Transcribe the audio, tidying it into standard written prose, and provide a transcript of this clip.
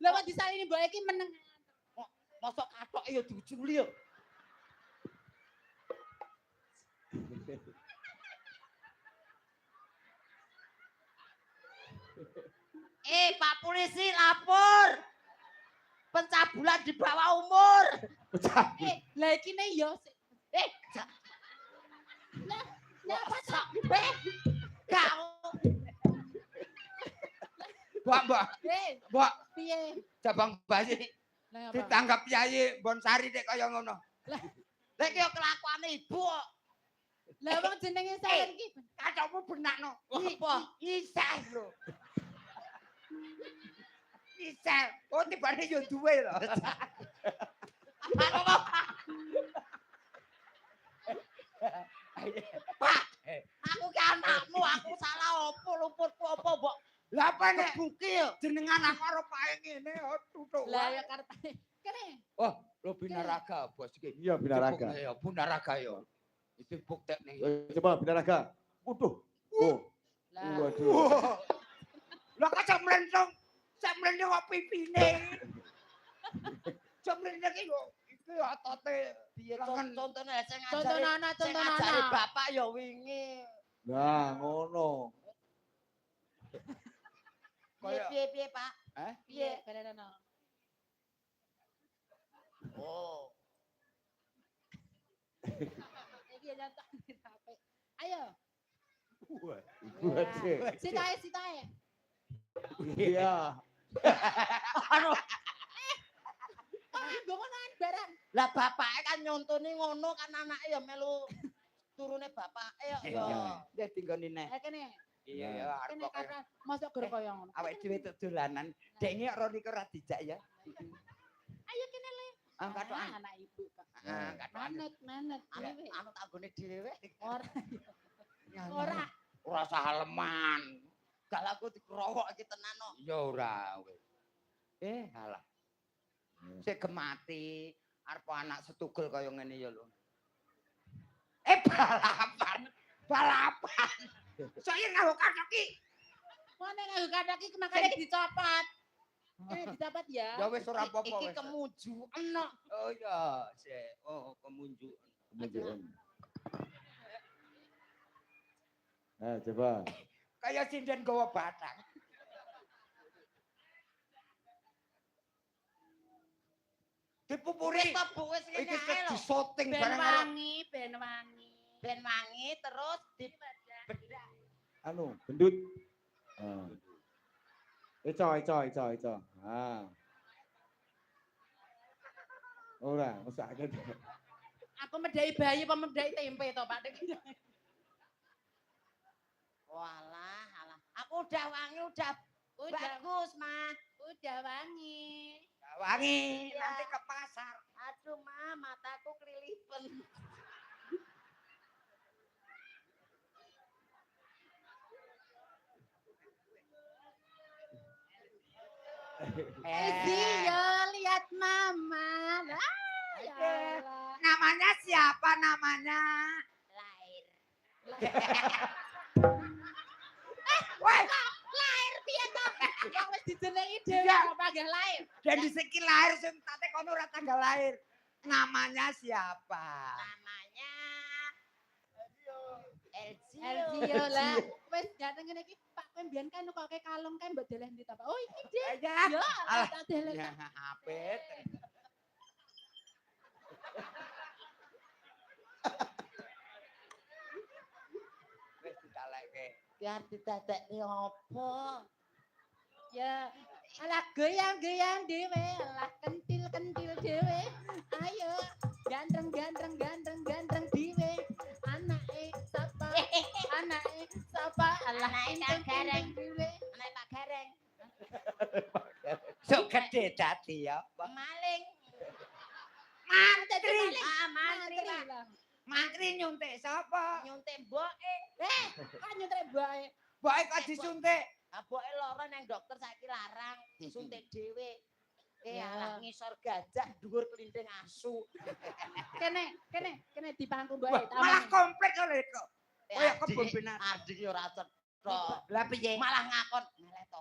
Lah kok disalini mbok iki meneng. Mosok kathok ya diujuli ya. Pak polisi lapor. Pencabulan di bawah umur. Lah iki ne yo. Lah apa sih? Kau. Mbak, Piye? Jabang bayi Lah apa? ditanggap Yai Bonsari nek kaya ngono. Lek yo kelakuane ibu. Lah wong jenenge saran iki. Kacokmu benakno. Apa? Isah lho. Isah. Oh tibane yo duwe lho. Pak, aku ki anakmu, aku salah opo luputku opo, Mbok? Lah apa nek Buki yo. jenengan aku karo pae ngene tutuk. Lah ya karepane. Kene. Oh, lo binaraga bos iki. Iya binaraga. Ya, binaraga yo. Itu buktekne. Coba binaraga. Waduh. Oh. Lah. Waduh. Lah kok sak mlentong kok pipine. Sak mlentong iki yo iki otote Piye lengan. contone sing Contoh ngajari. anak, Sing contoh ngajari anak. bapak yo wingi. Nah, ngono. Piye, Pak? Hah? Piye barenono? Oh. Iki nyata di HP. Ayo. Buat sih. Sitae. Iya. Aduh, Kok ngonoan barang. lah bapake kan nyontoni ngono kan anake ya melu turune bapake yo. Dia tinggoni nek. Kene. Iya ya arep Kene karena masuk gur kaya ngono. awake dhewe tuk dolanan. Dek iki ora niku ora dijak ya. Ayo kene le. Ah katokan. Anak ibu kok. Ah katokan. Manet. Anu tak gone dhewe. Ora. Ora usah haleman. Galaku dikerowok iki tenan kok. Ya ora wis. Alah. Sik gemati arep anak setugel kaya ngene ya lho. Balapan. Saya nganggo kathok iki. Mana nganggo kathok iki makane dicopot. Dicopot ya. Ya wis ora apa-apa Iki wis. kemuju enak. Oh ya, sik. Oh, kemunjuk. Nah, coba. Kayak sinden gawa batang. Dipupuri. Wis to Bu wis Iki ngene ae lho. disoting Ben barang wangi, ben wangi. Ben wangi terus bedak. Anu, gendut. Ah. Eco. Ah. Ora, masa ada. Aku medai bayi apa medai tempe to, Pak? Walah, alah. Aku udah wangi, udah bagus, Mas. Udah wangi. Wangi, Iya. nanti ke pasar. Aduh, Ma, mataku kelilipan. Iya, lihat mama. Ya Eh, Allah. namanya siapa namanya? Lahir. Woi, Lahir piye to? Ya wis dijenengi dhewe Iya. kok panggil lahir. dan di siki lahir sing tate kono ora tanggal lahir. Namanya siapa? Namanya Elzio. Elzio lah. Wis jane ngene iki Pak kowe mbiyen kan nukoke kalung kan mbok deleh ndi ta, Pak? Oh iki Dik. Ya, Ya, alah. tak deleh. ya apet. Wis ditalekke. Biar didadekne apa? Ya, alah goyang-goyang dhewe, alah kentil-kentil dhewe. Ayo, gandreng dhewe. Anake sapa? Alah Anake Kang Gareng. dhewe. Anak Pak Gareng. Sok gede dadi ya. Maling. Mantri. Ah, mantri, Pak. lah. Mantri nyuntik sapa? Nyuntik mboke. Kan nyetrek bae. Boke kok disuntik. Ah, mboke lara nang dokter saiki larang disuntik dhewe. Ya. Alah ngisor gajah dhuwur kelinting asu. Kene dipangku bae. Malah komplek oleh kok. Kaya kebun binatang. Adik ora cetha. Lah piye? Malah ngakon meleto.